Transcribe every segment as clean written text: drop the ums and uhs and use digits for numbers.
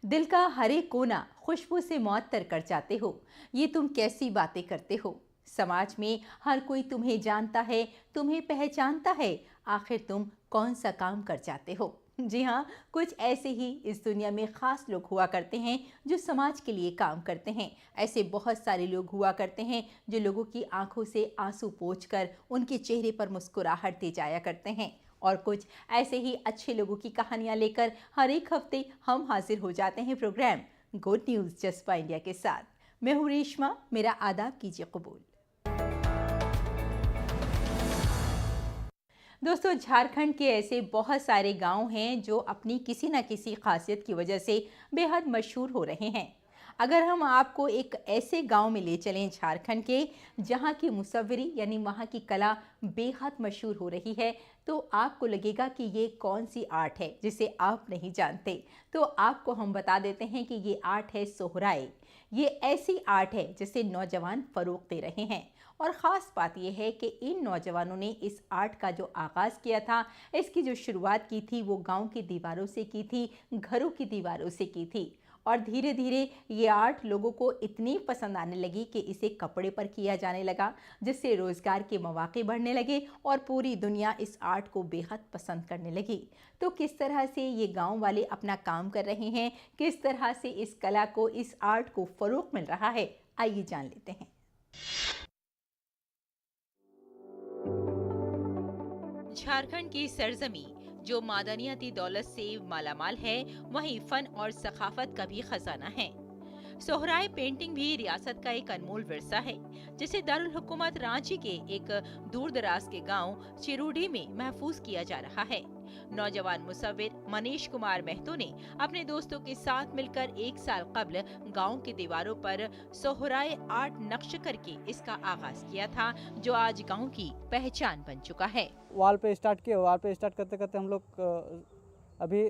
दिल का हर एक कोना खुशबू से मअत्तर कर जाते हो। ये तुम कैसी बातें करते हो। समाज में हर कोई तुम्हें जानता है, तुम्हें पहचानता है। आखिर तुम कौन सा काम कर जाते हो। जी हाँ, कुछ ऐसे ही इस दुनिया में खास लोग हुआ करते हैं जो समाज के लिए काम करते हैं। ऐसे बहुत सारे लोग हुआ करते हैं जो लोगों की आंखों से आंसू पोंछकर उनके चेहरे पर मुस्कुराहट दे जाया करते हैं। और कुछ ऐसे ही अच्छे लोगों की कहानियां लेकर हर एक हफ्ते हम हाजिर हो जाते हैं प्रोग्राम गुड न्यूज़ जज्बा इंडिया के साथ। मैं हूँ रेशमा, मेरा आदाब कीजिए कबूल। दोस्तों, झारखंड के ऐसे बहुत सारे गांव हैं जो अपनी किसी न किसी खासियत की वजह से बेहद मशहूर हो रहे हैं। अगर हम आपको एक ऐसे गांव में ले चलें झारखंड के जहां की मुसव्वरी यानी वहां की कला बेहद मशहूर हो रही है, तो आपको लगेगा कि ये कौन सी आर्ट है जिसे आप नहीं जानते। तो आपको हम बता देते हैं कि ये आर्ट है सोहराय। ये ऐसी आर्ट है जिसे नौजवान फरोग दे रहे हैं। और ख़ास बात यह है कि इन नौजवानों ने इस आर्ट का जो आगाज़ किया था, इसकी जो शुरुआत की थी वो गांव की दीवारों से की थी, घरों की दीवारों से की थी। और धीरे धीरे ये आर्ट लोगों को इतनी पसंद आने लगी कि इसे कपड़े पर किया जाने लगा, जिससे रोज़गार के मौके बढ़ने लगे और पूरी दुनिया इस आर्ट को बेहद पसंद करने लगी। तो किस तरह से ये गांव वाले अपना काम कर रहे हैं, किस तरह से इस कला को, इस आर्ट को फ़रोग़ मिल रहा है, आइए जान लेते हैं। झारखंड की सरजमी जो मादनियाती दौलत से मालामाल है, वहीं फन और सखाफत का भी खजाना है। सोहराय पेंटिंग भी रियासत का एक अनमोल विरसा है, जिसे दारुल हुकूमत रांची के एक दूर दराज के गांव चिरूडी में महफूज किया जा रहा है। नौजवान मुसव्विर मनीष कुमार महतो ने अपने दोस्तों के साथ मिलकर 1 साल कबल गांव की दीवारों पर सोहराय आर्ट नक्श करके इसका आगाज किया था, जो आज गांव की पहचान बन चुका है। वॉल पे स्टार्ट किए, वॉल पे स्टार्ट करते करते हम लोग अभी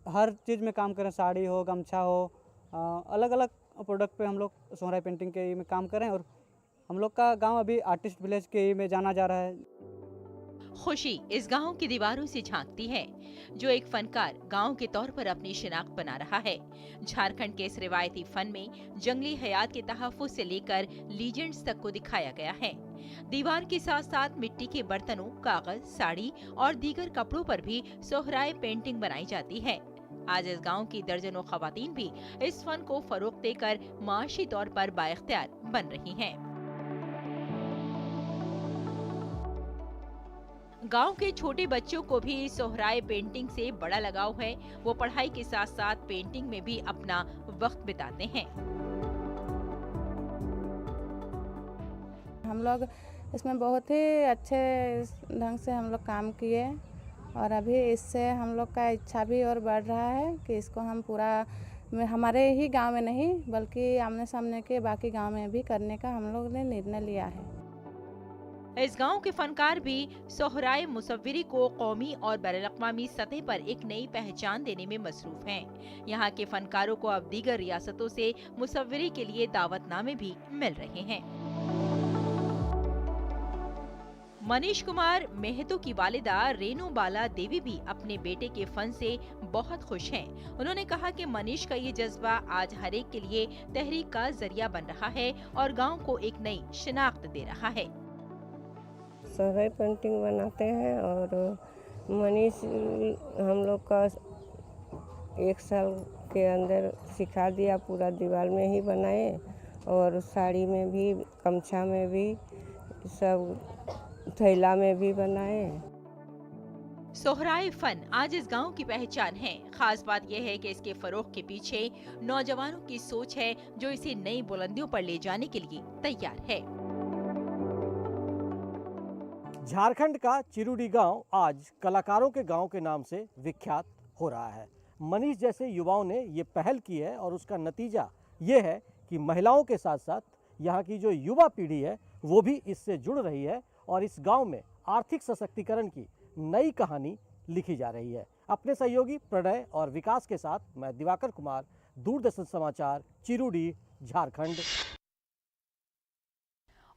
हर चीज़ में काम करें, साड़ी हो, गमछा हो, अलग अलग प्रोडक्ट पे हम लोग सोहराय पेंटिंग के में काम करें। और हम लोग का गांव अभी आर्टिस्ट विलेज के में जाना जा रहा है। खुशी इस गांव की दीवारों से झांकती है, जो एक फनकार गांव के तौर पर अपनी शिनाख्त बना रहा है। झारखंड के इस रिवायती फन में जंगली हयात के तहफ्फुज़ से लेकर लीजेंड्स तक को दिखाया गया है। दीवार के साथ साथ मिट्टी के बर्तनों, कागज, साड़ी और दीगर कपड़ों पर भी सोहराय पेंटिंग बनाई जाती है। आज इस गांव की दर्जनों खवातीन भी इस फन को फरोग देकर माशी तौर पर बाइख्तियार बन रही हैं। गांव के छोटे बच्चों को भी सोहराय पेंटिंग से बड़ा लगाव है। वो पढ़ाई के साथ साथ पेंटिंग में भी अपना वक्त बिताते हैं। हम लोग इसमें बहुत ही अच्छे ढंग से हम लोग काम किए और अभी इससे हम लोग का इच्छा भी और बढ़ रहा है कि इसको हम पूरा हमारे ही गांव में नहीं बल्कि आमने सामने के बाकी गांव में भी करने का हम लोग ने निर्णय लिया है। इस गांव के फनकार भी सोहराय मुसव्विरी को कौमी और बैनुल-अक़वामी सतह पर एक नई पहचान देने में मसरूफ हैं। यहाँ के फनकारों को अब दीगर रियासतों से मुसव्विरी के लिए दावतनामे भी मिल रहे हैं। मनीष कुमार मेहतो की वालिदा रेनू बाला देवी भी अपने बेटे के फन से बहुत खुश हैं। उन्होंने कहा कि मनीष का ये जज्बा आज हर एक के लिए तहरीक का जरिया बन रहा है और गांव को एक नई शिनाख्त दे रहा है। सोहराय पेंटिंग बनाते हैं और मनीष हम लोग का 1 साल के अंदर सिखा दिया, पूरा दीवार में ही बनाए और साड़ी में भी, गमछा में भी, सब थैला में भी बनाए। सोहराय फन आज इस गांव की पहचान है। खास बात यह है कि इसके फरोग के पीछे नौजवानों की सोच है, जो इसे नई बुलंदियों पर ले जाने के लिए तैयार है। झारखंड का चिरूडी गांव आज कलाकारों के गांव के नाम से विख्यात हो रहा है। मनीष जैसे युवाओं ने ये पहल की है और उसका नतीजा ये है कि महिलाओं के साथ साथ यहाँ की जो युवा पीढ़ी है वो भी इससे जुड़ रही है और इस गांव में आर्थिक सशक्तिकरण की नई कहानी लिखी जा रही है। अपने सहयोगी प्रणय और विकास के साथ मैं दिवाकर कुमार, दूरदर्शन समाचार, चिरूडी, झारखंड।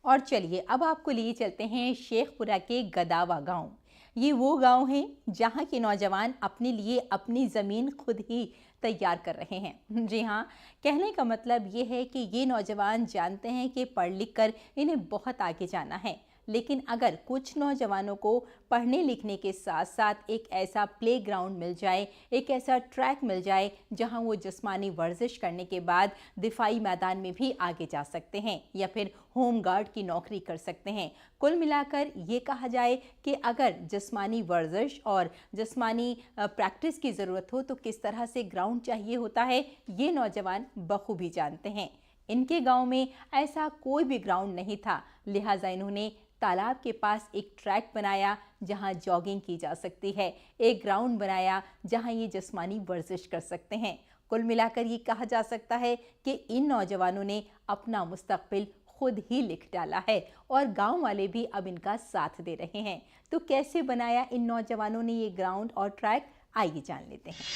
और चलिए अब आपको लिए चलते हैं शेखपुरा के गदावा गांव। ये वो गांव हैं जहां के नौजवान अपने लिए अपनी ज़मीन खुद ही तैयार कर रहे हैं। जी हाँ, कहने का मतलब ये है कि ये नौजवान जानते हैं कि पढ़ लिख कर इन्हें बहुत आगे जाना है, लेकिन अगर कुछ नौजवानों को पढ़ने लिखने के साथ साथ एक ऐसा प्लेग्राउंड मिल जाए, एक ऐसा ट्रैक मिल जाए जहां वो जिस्मानी वर्जिश करने के बाद दिफाई मैदान में भी आगे जा सकते हैं या फिर होम गार्ड की नौकरी कर सकते हैं। कुल मिलाकर ये कहा जाए कि अगर जिस्मानी वर्जिश और जिस्मानी प्रैक्टिस की ज़रूरत हो तो किस तरह से ग्राउंड चाहिए होता है, ये नौजवान बखूबी जानते हैं। इनके गांव में ऐसा कोई भी ग्राउंड नहीं था, लिहाजा इन्होंने तालाब के पास एक ट्रैक बनाया जहां जॉगिंग की जा सकती है, एक ग्राउंड बनाया जहां ये जिस्मानी वर्जिश कर सकते हैं। कुल मिलाकर ये कहा जा सकता है कि इन नौजवानों ने अपना मुस्तकबिल खुद ही लिख डाला है और गांव वाले भी अब इनका साथ दे रहे हैं। तो कैसे बनाया इन नौजवानों ने ये ग्राउंड और ट्रैक, आइए जान लेते हैं।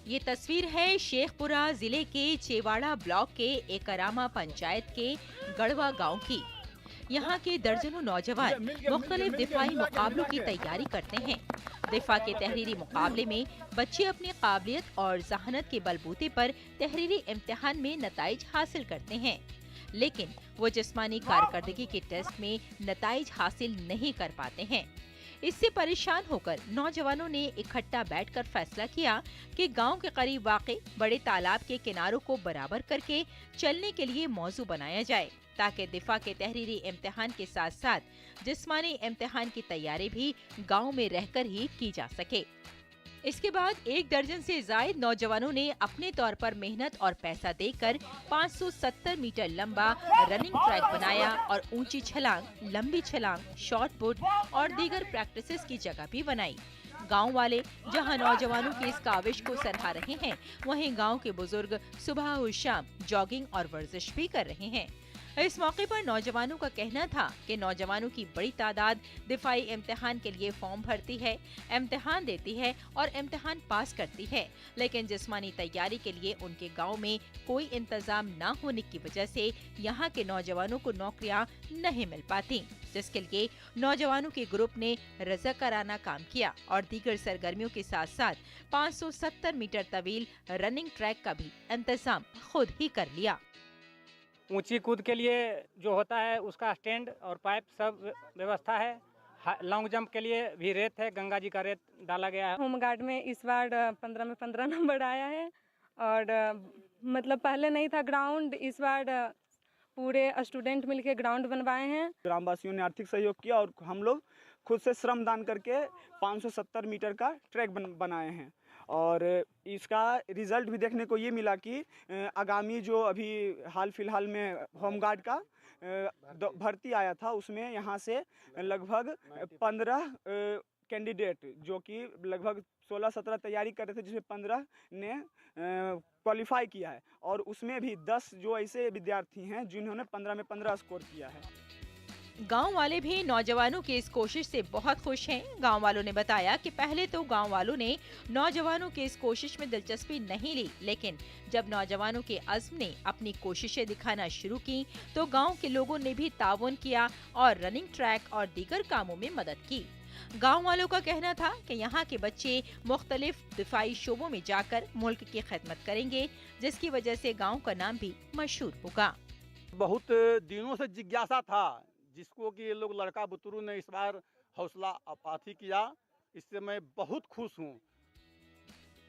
ये तस्वीर है शेखपुरा जिले के चेवाड़ा ब्लॉक के एकरामा पंचायत के गढ़वा गांव की। यहाँ के दर्जनों नौजवान मुख्तलिफ दिफाई मुकाबलों की तैयारी करते हैं। दिफा के तहरीरी मुकाबले में बच्चे अपनी काबिलियत और जहानत के बलबूते पर तहरीरी इम्तिहान में नताइज हासिल करते हैं, लेकिन वो जिस्मानी कारकर्दगी के टेस्ट में नताइज हासिल नहीं कर पाते हैं। इससे परेशान होकर नौजवानों ने इकट्ठा बैठकर फैसला किया कि गांव के करीब वाक़े बड़े तालाब के किनारों को बराबर करके चलने के लिए मौजू बनाया जाए, ताकि दिफा के तहरीरी इम्तिहान के साथ साथ जिस्मानी इम्तिहान की तैयारी भी गांव में रहकर ही की जा सके। इसके बाद 1 दर्जन से जायद नौजवानों ने अपने तौर पर मेहनत और पैसा देकर 570 मीटर लंबा रनिंग ट्रैक बनाया और ऊंची छलांग, लंबी छलांग, शॉट पुट और दीगर प्रैक्टिसेस की जगह भी बनाई। गांव वाले जहां नौजवानों की इस काविश को सराह रहे हैं, वहीं गांव के बुजुर्ग सुबह और शाम जॉगिंग और वर्जिश भी कर रहे हैं। इस मौके पर नौजवानों का कहना था कि नौजवानों की बड़ी तादाद दिफाई इम्तिहान के लिए फॉर्म भरती है, इम्तिहान देती है और इम्तिहान पास करती है, लेकिन जिस्मानी तैयारी के लिए उनके गांव में कोई इंतजाम न होने की वजह से यहाँ के नौजवानों को नौकरियां नहीं मिल पाती, जिसके लिए नौजवानों के ग्रुप ने रज़ाकाराना काम किया और दीगर सरगर्मियों के साथ साथ 570 मीटर तवील रनिंग ट्रैक का भी इंतजाम खुद ही कर लिया। ऊंची कूद के लिए जो होता है उसका स्टैंड और पाइप सब व्यवस्था है। लॉन्ग जंप के लिए भी रेत है, गंगा जी का रेत डाला गया है। होम गार्ड में इस बार 15 में 15 नंबर आया है और मतलब पहले नहीं था ग्राउंड, इस बार पूरे स्टूडेंट मिलके ग्राउंड बनवाए हैं। ग्रामवासियों ने आर्थिक सहयोग किया और हम लोग खुद से श्रम दान करके 570 मीटर का ट्रैक बनाए हैं और इसका रिज़ल्ट भी देखने को ये मिला कि आगामी जो अभी हाल फिलहाल में होमगार्ड का भर्ती आया था, उसमें यहाँ से लगभग 15 कैंडिडेट जो कि लगभग 16-17 तैयारी कर रहे थे, जिसमें 15 ने क्वालिफाई किया है और उसमें भी 10 जो ऐसे विद्यार्थी हैं जिन्होंने 15 में 15 स्कोर किया है। गांव वाले भी नौजवानों की इस कोशिश से बहुत खुश हैं। गांव वालों ने बताया कि पहले तो गांव वालों ने नौजवानों की इस कोशिश में दिलचस्पी नहीं ली, लेकिन जब नौजवानों के अज़्म ने अपनी कोशिशें दिखाना शुरू की तो गांव के लोगों ने भी ताउन किया और रनिंग ट्रैक और दीगर कामों में मदद की। गांव वालों का कहना था कि यहाँ के बच्चे मुख्तलिफ दिफाई शोबों में जाकर मुल्क की खिदमत करेंगे, जिसकी वजह से गाँव का नाम भी मशहूर होगा। बहुत दिनों से जिज्ञासा था जिसको कि ये लोग लड़का बुतरू ने इस बार हौसला अफाती किया, इससे मैं बहुत खुश हूँ।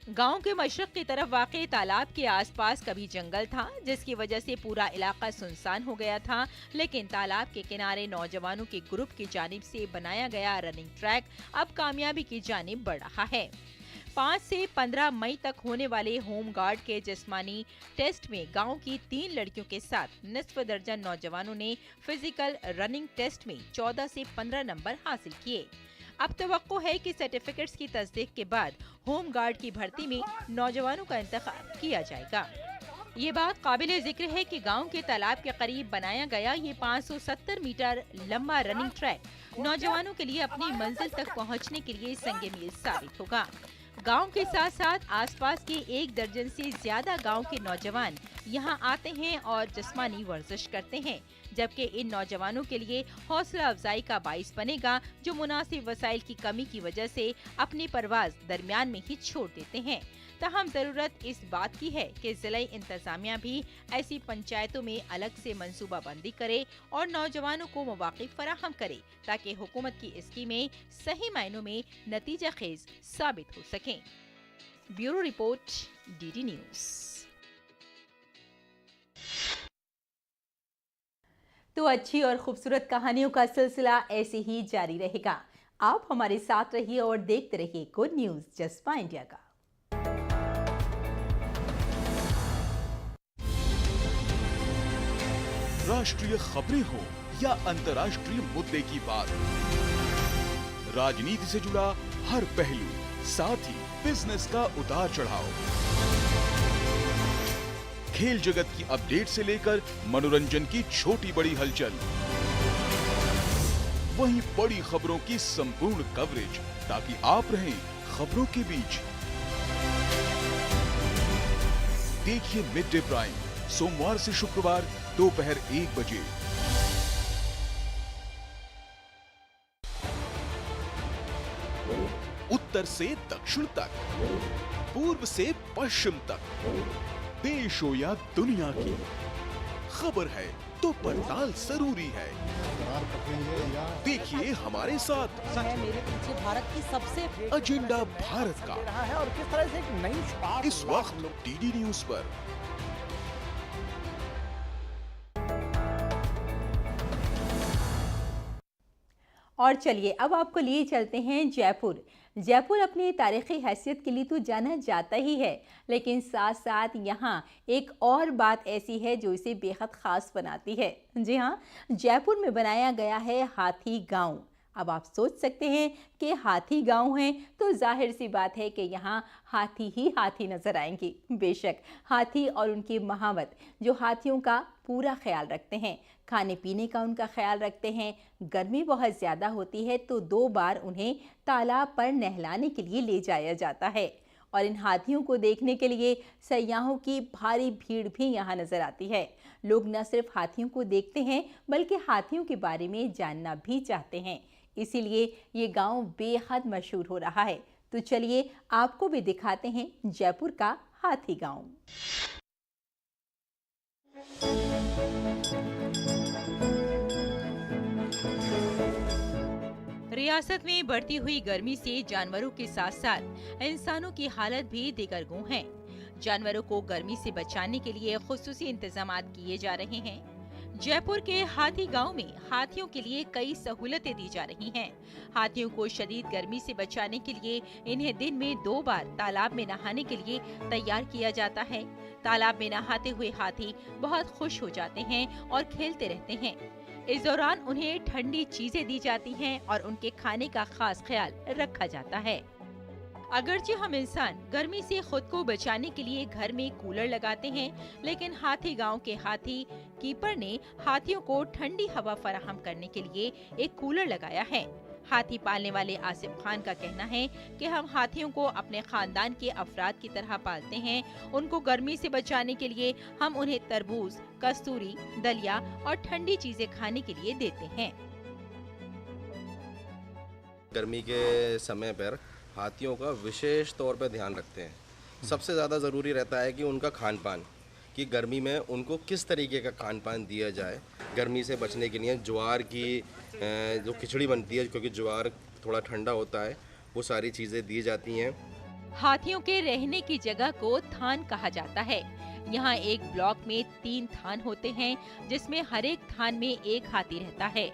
गांव के मशरक की तरफ वाक़े तालाब के आसपास कभी जंगल था, जिसकी वजह से पूरा इलाका सुनसान हो गया था, लेकिन तालाब के किनारे नौजवानों के ग्रुप की जानिब से बनाया गया रनिंग ट्रैक अब कामयाबी की जानिब बढ़ रहा है। 5 से 15 मई तक होने वाले होम गार्ड के जिस्मानी टेस्ट में गांव की 3 लड़कियों के साथ निस्फ दर्जन नौजवानों ने फिजिकल रनिंग टेस्ट में 14 से 15 नंबर हासिल किए। अब तवक्को है कि सर्टिफिकेट्स की तस्दीक के बाद होम गार्ड की भर्ती में नौजवानों का इंतखाब किया जाएगा। ये बात काबिल जिक्र है कि गांव के तालाब के करीब बनाया गया ये 570 मीटर लंबा रनिंग ट्रैक नौजवानों के लिए अपनी मंजिल तक पहुंचने के लिए संगे मील साबित होगा। गांव के साथ साथ आसपास के 1 दर्जन से ज्यादा गांव के नौजवान यहां आते हैं और जिस्मानी वर्जिश करते हैं, जबकि इन नौजवानों के लिए हौसला अफजाई का बाइस बनेगा जो मुनासिब वसाइल की कमी की वजह से अपनी परवाज दरमियान में ही छोड़ देते हैं। तहम जरूरत इस बात की है कि जिला इंतजामिया भी ऐसी पंचायतों में अलग से मंसूबा बंदी करे और नौजवानों को मौक़िफ़ फराहम करे ताकि हुकूमत की स्कीमें सही मायनों में नतीजा खेज साबित हो सकें। Bureau report, DD news. तो अच्छी और खूबसूरत कहानियों का सिलसिला ऐसे ही जारी रहेगा। आप हमारे साथ रहिए और देखते रहिए गुड न्यूज़ जस्पा इंडिया का। राष्ट्रीय खबरें हो या अंतर्राष्ट्रीय मुद्दे की बात, राजनीति से जुड़ा हर पहलू, साथ ही बिजनेस का उतार चढ़ाव, खेल जगत की अपडेट से लेकर मनोरंजन की छोटी बड़ी हलचल, वहीं बड़ी खबरों की संपूर्ण कवरेज, ताकि आप रहें खबरों के बीच। देखिए मिड डे प्राइम सोमवार से शुक्रवार दोपहर 1 बजे। उत्तर से दक्षिण तक, पूर्व से पश्चिम तक, देश हो या दुनिया की खबर है तो पड़ताल जरूरी है। देखिए हमारे साथ मेरे पीछे भारत की सबसे एजेंडा भारत का है और किस तरह से एक नई शुरुआत इस वक्त DD न्यूज पर। और चलिए अब आपको लिए चलते हैं जयपुर। जयपुर अपनी तारीखी हैसियत के लिए तो जाना जाता ही है, लेकिन साथ साथ यहाँ एक और बात ऐसी है जो इसे बेहद ख़ास बनाती है। जी हाँ, जयपुर में बनाया गया है हाथी गांव। अब आप सोच सकते हैं कि हाथी गांव है तो जाहिर सी बात है कि यहाँ हाथी ही हाथी नज़र आएंगे। बेशक हाथी और उनकी महावत जो हाथियों का पूरा ख्याल रखते हैं, खाने पीने का उनका ख्याल रखते हैं। गर्मी बहुत ज़्यादा होती है तो 2 बार उन्हें तालाब पर नहलाने के लिए ले जाया जाता है और इन हाथियों को देखने के लिए सयाहों की भारी भीड़ भी यहाँ नज़र आती है। लोग न सिर्फ हाथियों को देखते हैं बल्कि हाथियों के बारे में जानना भी चाहते हैं, इसीलिए ये गांव बेहद मशहूर हो रहा है। तो चलिए आपको भी दिखाते हैं जयपुर का हाथी गांव। रियासत में बढ़ती हुई गर्मी से जानवरों के साथ साथ इंसानों की हालत भी दिगरगों है। जानवरों को गर्मी से बचाने के लिए खुसूसी इंतजाम किए जा रहे हैं। जयपुर के हाथी गांव में हाथियों के लिए कई सहूलतें दी जा रही हैं। हाथियों को शदीद गर्मी से बचाने के लिए इन्हें दिन में 2 बार तालाब में नहाने के लिए तैयार किया जाता है। तालाब में नहाते हुए हाथी बहुत खुश हो जाते हैं और खेलते रहते हैं। इस दौरान उन्हें ठंडी चीजें दी जाती हैं और उनके खाने का खास ख्याल रखा जाता है। अगरचे हम इंसान गर्मी से खुद को बचाने के लिए घर में कूलर लगाते हैं, लेकिन हाथी गांव के हाथी कीपर ने हाथियों को ठंडी हवा फराहम करने के लिए एक कूलर लगाया है। हाथी पालने वाले आसिफ खान का कहना है कि हम हाथियों को अपने खानदान के अफराद की तरह पालते हैं। उनको गर्मी से बचाने के लिए हम उन्हें तरबूज, कस्तूरी, दलिया और ठंडी चीजें खाने के लिए देते हैं। गर्मी के समय पर हाथियों का विशेष तौर पर ध्यान रखते हैं। सबसे ज़्यादा ज़रूरी रहता है कि उनका खान पान, कि गर्मी में उनको किस तरीके का खान पान दिया जाए। गर्मी से बचने के लिए ज्वार की जो खिचड़ी बनती है, क्योंकि ज्वार थोड़ा ठंडा होता है, वो सारी चीज़ें दी जाती हैं। हाथियों के रहने की जगह को थान कहा जाता है। यहाँ एक ब्लॉक में 3 थान होते हैं, जिसमें हर एक थान में एक हाथी रहता है।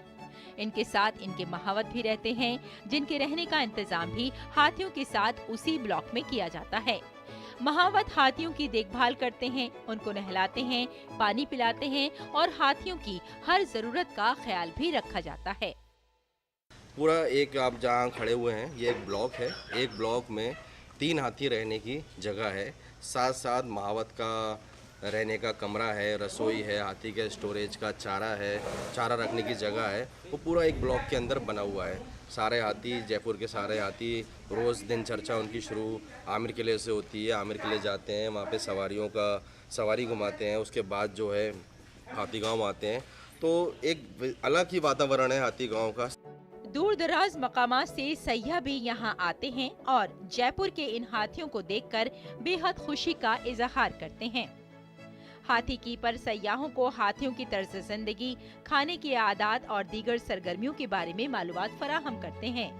इनके साथ इनके महावत भी रहते हैं, जिनके रहने का इंतजाम भी हाथियों के साथ उसी ब्लॉक में किया जाता है। महावत हाथियों की देखभाल करते हैं, उनको नहलाते हैं, पानी पिलाते हैं और हाथियों की हर जरूरत का ख्याल भी रखा जाता है। पूरा एक आप जहाँ खड़े हुए हैं, ये एक ब्लॉक है। एक ब्लॉक में 3 हाथी रहने की जगह है। साथ साथ महावत का रहने का कमरा है, रसोई है, हाथी के स्टोरेज का चारा है, चारा रखने की जगह है। वो पूरा एक ब्लॉक के अंदर बना हुआ है। सारे हाथी, जयपुर के सारे हाथी, रोज़ दिनचर्या उनकी शुरू आमिर किले से होती है। आमिर किले जाते हैं, वहाँ पे सवारी घुमाते हैं। उसके बाद जो है हाथी गांव आते हैं। तो एक अलग ही वातावरण है हाथी गांव का। दूर दराज मकामात से सैयाह भी यहाँ आते हैं और जयपुर के इन हाथियों को देखकर बेहद खुशी का इजहार करते हैं। हाथी कीपर सैयाहों को हाथियों की तर्ज जिंदगी, खाने की आदत और दीगर सरगर्मियों के बारे में मालूमात फराहम करते हैं।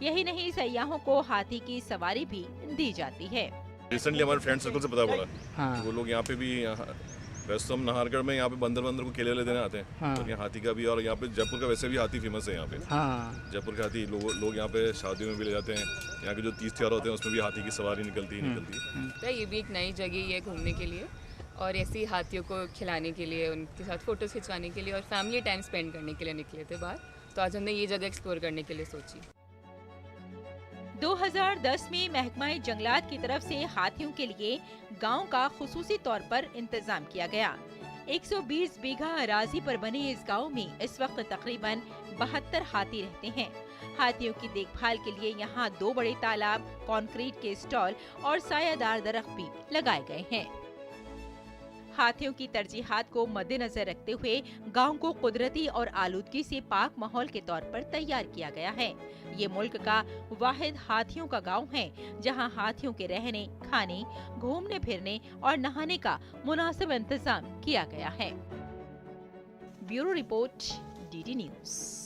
यही नहीं, सैयाहों को हाथी की सवारी भी दी जाती है। रिसेंटली हमारे फ्रेंड सर्कल से पता पड़ा वो लोग यहाँ पे भी, वैसे तो हम नाहरगढ़ में यहाँ पे बंदर को केले देने आते हैं, और यहाँ हाथी का भी, और यहाँ पे जयपुर का वैसे भी हाथी फेमस है यहाँ पे। जयपुर के हाथी लोग यहाँ पे शादियों में भी ले जाते हैं। यहाँ के जो 30 त्योहार होते हैं उसमें भी हाथी की सवारी निकलती है। ये भी एक नई जगह है घूमने के लिए, और ऐसे ही हाथियों को खिलाने के लिए, उनके साथ फोटोज खिंचवाने के लिए और फैमिली टाइम स्पेंड करने के लिए निकले थे बाहर। तो आज हमने ये जगह एक्सप्लोर करने के लिए सोची। 2010 में महकमा जंगलात की तरफ से हाथियों के लिए गांव का खुसूसी तौर पर इंतजाम किया गया। 120 बीघा अराजी पर बने इस गांव में इस वक्त तकरीबन 72 हाथी रहते हैं। हाथियों की देखभाल के लिए यहाँ 2 बड़े तालाब, कंक्रीट के स्टॉल और सायादार दरख्त भी लगाए गए हैं। हाथियों की तरजीहात को मद्देनजर रखते हुए गांव को कुदरती और आलूदगी से पाक माहौल के तौर पर तैयार किया गया है। ये मुल्क का वाहिद हाथियों का गांव है जहां हाथियों के रहने, खाने, घूमने फिरने और नहाने का मुनासिब इंतजाम किया गया है। Bureau report, DD news.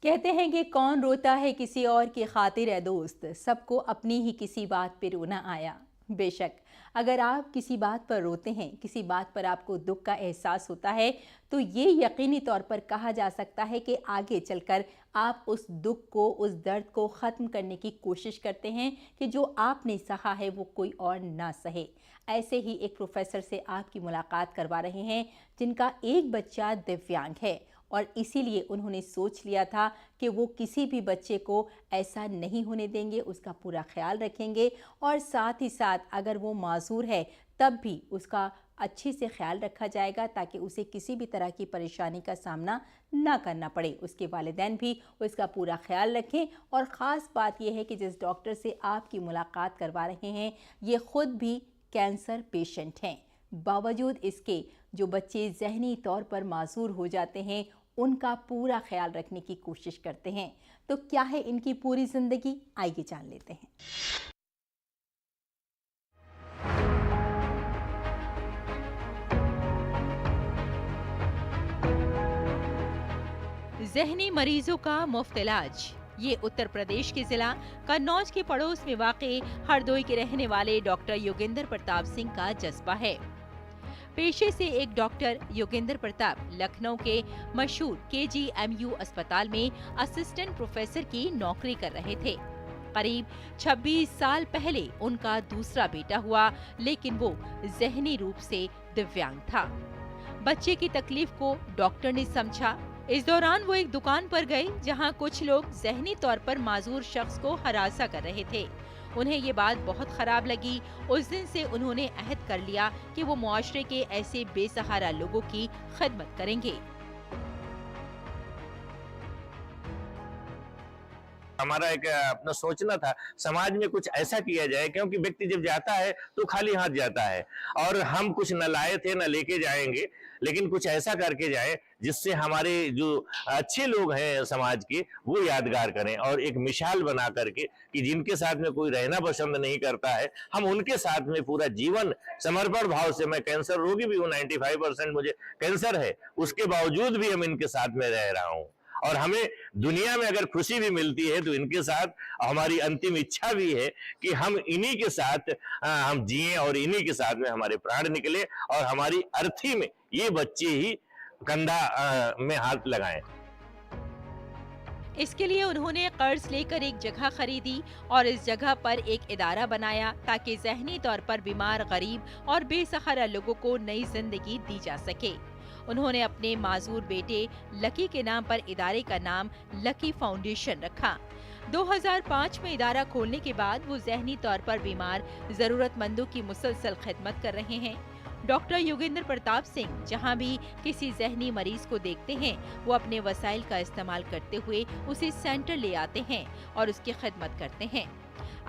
कहते हैं कि कौन रोता है किसी और की खातिर है दोस्त, सबको अपनी ही किसी बात पे रोना आया। बेशक अगर आप किसी बात पर रोते हैं, किसी बात पर आपको दुख का एहसास होता है, तो ये यकीनी तौर पर कहा जा सकता है कि आगे चलकर आप उस दुख को, उस दर्द को ख़त्म करने की कोशिश करते हैं कि जो आपने सहा है वो कोई और ना सहे। ऐसे ही एक प्रोफेसर से आपकी मुलाकात करवा रहे हैं जिनका एक बच्चा दिव्यांग है, और इसीलिए उन्होंने सोच लिया था कि वो किसी भी बच्चे को ऐसा नहीं होने देंगे, उसका पूरा ख्याल रखेंगे, और साथ ही साथ अगर वो माजूर है तब भी उसका अच्छे से ख्याल रखा जाएगा ताकि उसे किसी भी तरह की परेशानी का सामना ना करना पड़े। उसके वालिदैन भी उसका पूरा ख्याल रखें। और ख़ास बात यह है कि जिस डॉक्टर से आपकी मुलाकात करवा रहे हैं ये ख़ुद भी कैंसर पेशेंट हैं। बावजूद इसके जो बच्चे ज़हनी तौर पर माजूर हो जाते हैं उनका पूरा ख्याल रखने की कोशिश करते हैं। तो क्या है इनकी पूरी ज़िंदगी, आइए जान लेते हैं। ज़हनी मरीजों का मुफ्त इलाज, ये उत्तर प्रदेश के जिला कन्नौज के पड़ोस में वाक़े हरदोई के रहने वाले डॉक्टर योगेंद्र प्रताप सिंह का जज्बा है। पेशे से एक डॉक्टर योगेंद्र प्रताप लखनऊ के मशहूर KGMU अस्पताल में असिस्टेंट प्रोफेसर की नौकरी कर रहे थे। करीब 26 साल पहले उनका दूसरा बेटा हुआ, लेकिन वो ज़हनी रूप से दिव्यांग था। बच्चे की तकलीफ को डॉक्टर ने समझा। इस दौरान वो एक दुकान पर गए जहां कुछ लोग ज़हनी तौर पर माजूर शख्स को हरासा कर रहे थे। उन्हें ये बात बहुत खराब लगी। उस दिन से उन्होंने अहद कर लिया कि वो मुआशरे के ऐसे बेसहारा लोगों की खिदमत करेंगे। हमारा एक अपना सोचना था समाज में कुछ ऐसा किया जाए, क्योंकि व्यक्ति जब जाता है तो खाली हाथ जाता है, और हम कुछ न लाए थे न लेके जाएंगे, लेकिन कुछ ऐसा करके जाए जिससे हमारे जो अच्छे लोग हैं समाज के वो यादगार करें, और एक मिसाल बना करके कि जिनके साथ में कोई रहना पसंद नहीं करता है हम उनके साथ में पूरा जीवन समर्पण भाव से, मैं कैंसर रोगी भी हूँ, 95% मुझे कैंसर है, उसके बावजूद भी हम इनके साथ में रह रहा हूँ, और हमें दुनिया में अगर खुशी भी मिलती है तो इनके साथ हमारी अंतिम इच्छा भी है कि हम इन्हीं के साथ हम जिएं और इन्हीं के साथ में हमारे प्राण निकले, और हमारी अर्थी में ये बच्चे ही कंधा में हाथ लगाएं। इसके लिए उन्होंने कर्ज लेकर एक जगह खरीदी और इस जगह पर एक इदारा बनाया ताकि ज़हनी तौर पर बीमार, गरीब और बेसहारा लोगों को नई जिंदगी दी जा सके। उन्होंने अपने माजूर बेटे लकी के नाम पर इदारे का नाम लकी फाउंडेशन रखा। 2005 में इदारा खोलने के बाद वो ज़हनी तौर पर बीमार ज़रूरतमंदों की मुसलसल खिदमत कर रहे हैं। डॉक्टर योगेंद्र प्रताप सिंह जहां भी किसी ज़हनी मरीज को देखते हैं वो अपने वसाइल का इस्तेमाल करते हुए उसे सेंटर ले आते हैं और उसकी खिदमत करते हैं।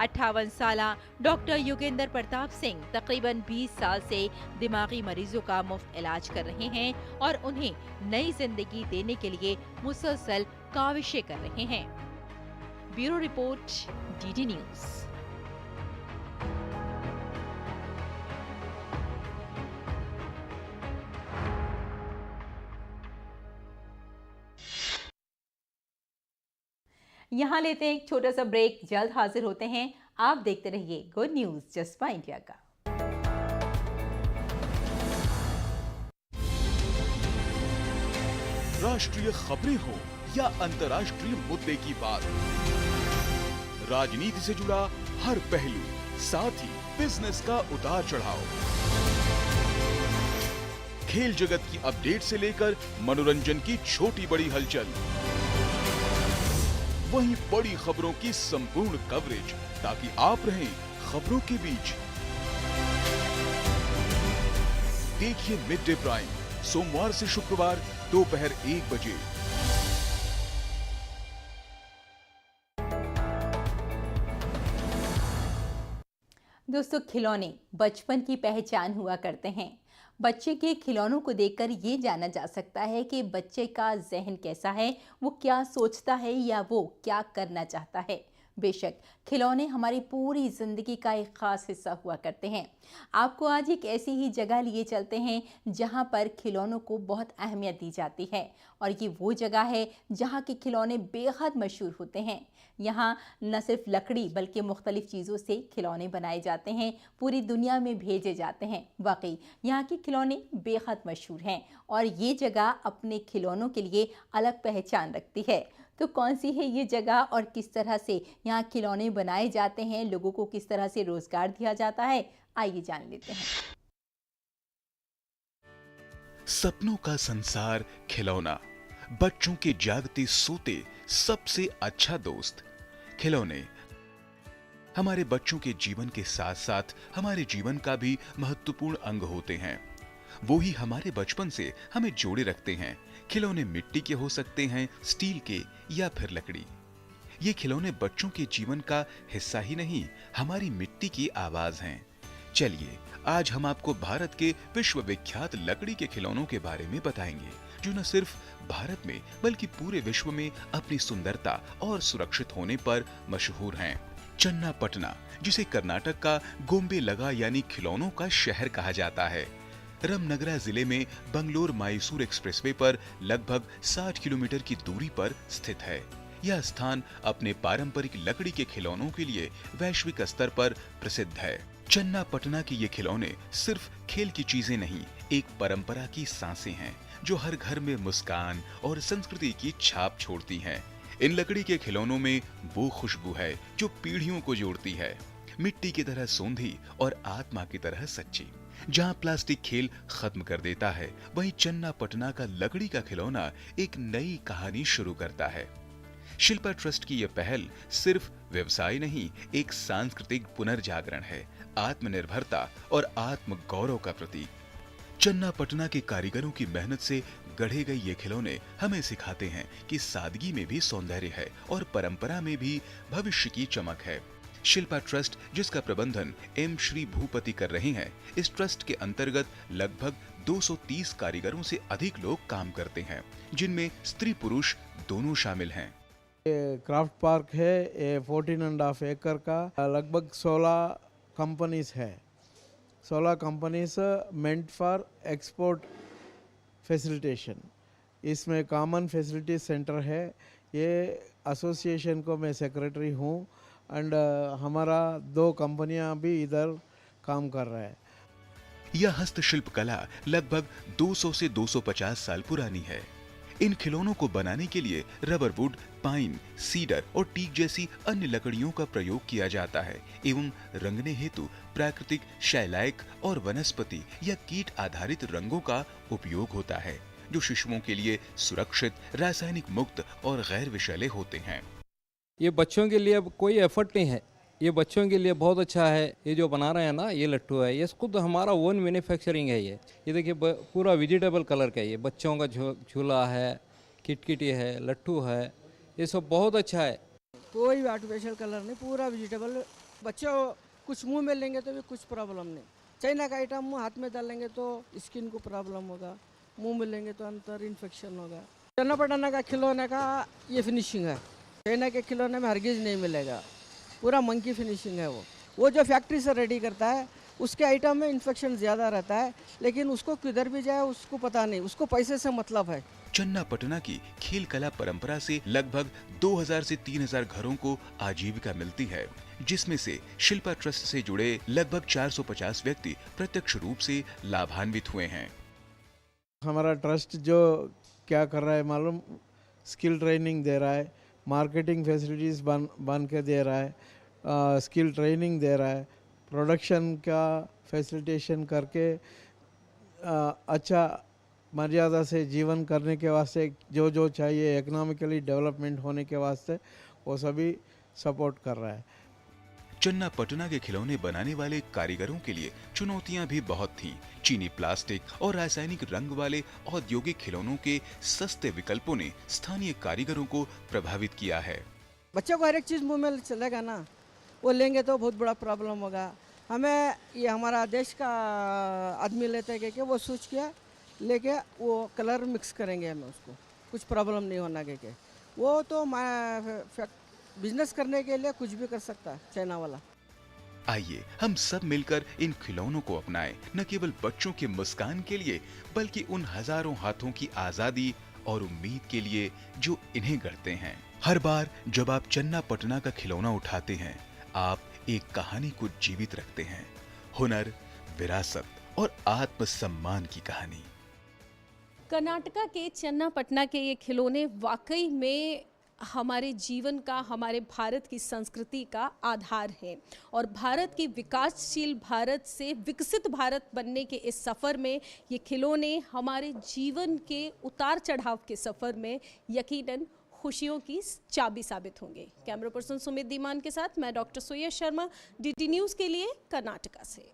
58 साल डॉक्टर योगेंद्र प्रताप सिंह तकरीबन 20 साल से दिमागी मरीजों का मुफ्त इलाज कर रहे हैं और उन्हें नई जिंदगी देने के लिए मुसलसल काविशें कर रहे हैं। Bureau report, DD news. यहाँ लेते हैं एक छोटा सा ब्रेक, जल्द हाजिर होते हैं। आप देखते रहिए गुड न्यूज जसपा इंडिया का। राष्ट्रीय खबरें हो या अंतर्राष्ट्रीय मुद्दे की बात, राजनीति से जुड़ा हर पहलू, साथ ही बिजनेस का उतार चढ़ाव, खेल जगत की अपडेट से लेकर मनोरंजन की छोटी बड़ी हलचल, वहीं बड़ी खबरों की संपूर्ण कवरेज, ताकि आप रहें खबरों के बीच। देखिए मिड डे प्राइम सोमवार से शुक्रवार दोपहर 1 बजे। दोस्तों, खिलौने बचपन की पहचान हुआ करते हैं। बच्चे के खिलौनों को देखकर ये जाना जा सकता है कि बच्चे का जहन कैसा है, वो क्या सोचता है या वो क्या करना चाहता है। बेशक खिलौने हमारी पूरी ज़िंदगी का एक ख़ास हिस्सा हुआ करते हैं। आपको आज एक ऐसी ही जगह लिए चलते हैं जहां पर खिलौनों को बहुत अहमियत दी जाती है, और ये वो जगह है जहां के खिलौने बेहद मशहूर होते हैं। यहाँ न सिर्फ लकड़ी बल्कि मुख्तलिफ़ चीज़ों से खिलौने बनाए जाते हैं, पूरी दुनिया में भेजे जाते हैं। वाकई यहाँ के खिलौने बेहद मशहूर हैं और ये जगह अपने खिलौनों के लिए अलग पहचान रखती है। तो कौन सी है ये जगह और किस तरह से यहाँ खिलौने बनाए जाते हैं, लोगों को किस तरह से रोजगार दिया जाता है, आइए जान लेते हैं। सपनों का संसार खिलौना, बच्चों के जागते सोते सबसे अच्छा दोस्त। खिलौने हमारे बच्चों के जीवन के साथ साथ हमारे जीवन का भी महत्वपूर्ण अंग होते हैं। वो ही हमारे बचपन से हमें जोड़े रखते हैं। खिलौने मिट्टी के हो सकते हैं, स्टील के या फिर लकड़ी। ये खिलौने बच्चों के जीवन का हिस्सा ही नहीं, हमारी मिट्टी की आवाज हैं। चलिए आज हम आपको भारत के विश्व विख्यात लकड़ी के खिलौनों के बारे में बताएंगे, जो न सिर्फ भारत में बल्कि पूरे विश्व में अपनी सुंदरता और सुरक्षित होने पर मशहूर हैं। चन्नापटना, जिसे कर्नाटक का गोम्बे लगा यानी खिलौनों का शहर कहा जाता है, रामनगरा जिले में बंगलोर मैसूर एक्सप्रेसवे पर लगभग 60 किलोमीटर की दूरी पर स्थित है। यह स्थान अपने पारंपरिक लकड़ी के खिलौनों के लिए वैश्विक स्तर पर प्रसिद्ध है। चन्नापटना के ये खिलौने सिर्फ खेल की चीजें नहीं, एक परंपरा की सांसें हैं जो हर घर में मुस्कान और संस्कृति की छाप छोड़ती हैं। इन लकड़ी के खिलौनों में वो खुशबू है जो पीढ़ियों को जोड़ती है, मिट्टी की तरह सौंधी और आत्मा की तरह सच्ची। जहां प्लास्टिक खेल खत्म कर देता है, वहीं चन्नापटना का लकड़ी का खिलौना एक नई कहानी शुरू करता है। शिल्पा ट्रस्ट की यह पहल सिर्फ व्यवसाय नहीं, एक सांस्कृतिक पुनर्जागरण है, आत्मनिर्भरता और आत्म गौरव का प्रतीक। चन्नापटना के कारीगरों की मेहनत से गढ़े गए ये खिलौने हमें सिखाते हैं कि सादगी में भी सौंदर्य है और परंपरा में भी भविष्य की चमक है। शिल्पा ट्रस्ट, जिसका प्रबंधन एम श्री भूपति कर रहे हैं, इस ट्रस्ट के अंतर्गत लगभग 230 कारीगरों से अधिक लोग काम करते हैं, जिनमें स्त्री पुरुष दोनों शामिल हैं। क्राफ्ट पार्क है, ये 14.5 एकड़ का, लगभग 16 कंपनीज है। 16 companies meant for export facilitation. इसमें कॉमन फैसिलिटी सेंटर है। ये एसोसिएशन को मैं सेक्रेटरी हूँ एंड हमारा 2 कंपनियां भी इधर काम कर रहा है। यह हस्तशिल्प कला लगभग 200 से 250 साल पुरानी है। इन खिलौनों को बनाने के लिए रबर वुड, पाइन, सीडर और टीक जैसी अन्य लकड़ियों का प्रयोग किया जाता है एवं रंगने हेतु प्राकृतिक शैलाइक और वनस्पति या कीट आधारित रंगों का उपयोग होता है, जो शिशुओं के लिए सुरक्षित, रासायनिक मुक्त और गैर विषैले होते हैं। ये बच्चों के लिए कोई एफर्ट नहीं है, ये बच्चों के लिए बहुत अच्छा है। ये जो बना रहे हैं ना, ये लट्टू है, ये खुद हमारा ओन मैन्युफैक्चरिंग है। ये देखिए पूरा वेजिटेबल कलर का, ये बच्चों का झूला है, किटकिटी है, लट्टू है, ये सब बहुत अच्छा है। कोई आर्टिफिशियल कलर नहीं, पूरा वेजिटेबल बच्चे कुछ मुंह में लेंगे तो भी कुछ प्रॉब्लम नहीं। चाइना का आइटम मुँह हाथ में डालेंगे तो स्किन को प्रॉब्लम होगा, मुंह में लेंगे तो अंदर इन्फेक्शन होगा। चना पटाना का खिलौने का ये फिनिशिंग है, चाइना के खिलौने में हरगिज नहीं मिलेगा, पूरा मंकी फिनिशिंग है। वो जो फैक्ट्री से रेडी करता है उसके आइटम में इन्फेक्शन ज़्यादा रहता है, लेकिन उसको किधर भी जाए उसको पता नहीं, उसको पैसे से मतलब है। चन्ना पटना की खेल कला परंपरा से लगभग 2000 से 3000 घरों को आजीविका मिलती है, जिसमें से शिल्पा ट्रस्ट से जुड़े लगभग 450 व्यक्ति प्रत्यक्ष रूप से लाभान्वित हुए हैं। हमारा ट्रस्ट जो क्या कर रहा है मालूम, स्किल ट्रेनिंग दे रहा है, मार्केटिंग फैसिलिटीज़ बन के दे रहा है, स्किल ट्रेनिंग दे रहा है, प्रोडक्शन का फैसिलिटेशन करके अच्छा मर्यादा से जीवन करने के वास्ते जो जो चाहिए इकोनॉमिकली डेवलपमेंट होने के वास्ते वो सभी सपोर्ट कर रहा है। चन्ना पटना के खिलौने बनाने वाले कारीगरों के लिए चुनौतियां भी बहुत थीं। चीनी प्लास्टिक और रासायनिक रंग वाले औद्योगिक खिलौनों के सस्ते विकल्पों ने स्थानीय कारीगरों को प्रभावित किया है। बच्चों को हर एक चीज़ मुंह में चलेगा ना, वो लेंगे तो बहुत बड़ा प्रॉब्लम होगा। हमें ये हमारा देश का आदमी लेते हैं कि वो सोच के लेके वो कलर मिक्स करेंगे, हमें उसको कुछ प्रॉब्लम नहीं होना के वो तो बिजनेस करने के लिए कुछ भी कर सकता है चाइना वाला। आइए हम सब मिलकर इन खिलौनों को अपनाएं, न केवल बच्चों के मुस्कान के लिए बल्कि उन हजारों हाथों की आजादी और उम्मीद के लिए जो इन्हें गढ़ते हैं। हर बार जब आप चन्ना पटना का खिलौना उठाते हैं, आप एक कहानी को जीवित रखते हैं, हुनर, विरासत और आत्मसम्मान की कहानी। कर्नाटका के चन्ना पटना के ये खिलौने वाकई में हमारे जीवन का, हमारे भारत की संस्कृति का आधार है और भारत की विकासशील भारत से विकसित भारत बनने के इस सफ़र में ये खिलौने हमारे जीवन के उतार चढ़ाव के सफ़र में यकीनन खुशियों की चाबी साबित होंगे। कैमरा पर्सन सुमित दीमान के साथ मैं डॉक्टर सुयश शर्मा, DT न्यूज़ के लिए कर्नाटका से।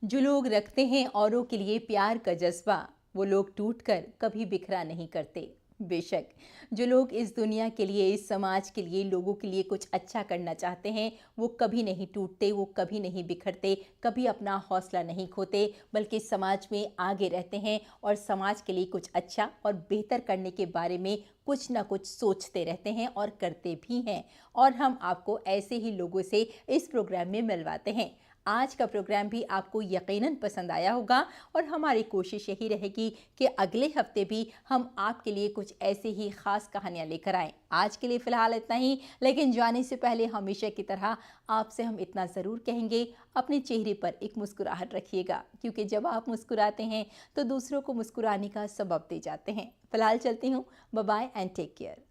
जो लोग रखते हैं औरों के लिए प्यार का जज्बा, वो लोग टूटकर कभी बिखरा नहीं करते। बेशक जो लोग इस दुनिया के लिए, इस समाज के लिए, लोगों के लिए कुछ अच्छा करना चाहते हैं, वो कभी नहीं टूटते, वो कभी नहीं बिखरते, कभी अपना हौसला नहीं खोते, बल्कि समाज में आगे रहते हैं और समाज के लिए कुछ अच्छा और बेहतर करने के बारे में कुछ ना कुछ सोचते रहते हैं और करते भी हैं। और हम आपको ऐसे ही लोगों से इस प्रोग्राम में मिलवाते हैं। आज का प्रोग्राम भी आपको यकीनन पसंद आया होगा और हमारी कोशिश यही रहेगी कि अगले हफ्ते भी हम आपके लिए कुछ ऐसे ही ख़ास कहानियाँ लेकर आएँ। आज के लिए फ़िलहाल इतना ही, लेकिन जाने से पहले हमेशा की तरह आपसे हम इतना ज़रूर कहेंगे, अपने चेहरे पर एक मुस्कुराहट रखिएगा, क्योंकि जब आप मुस्कुराते हैं तो दूसरों को मुस्कुराने का सबब दे जाते हैं। फ़िलहाल चलती हूँ, bye bye and take care.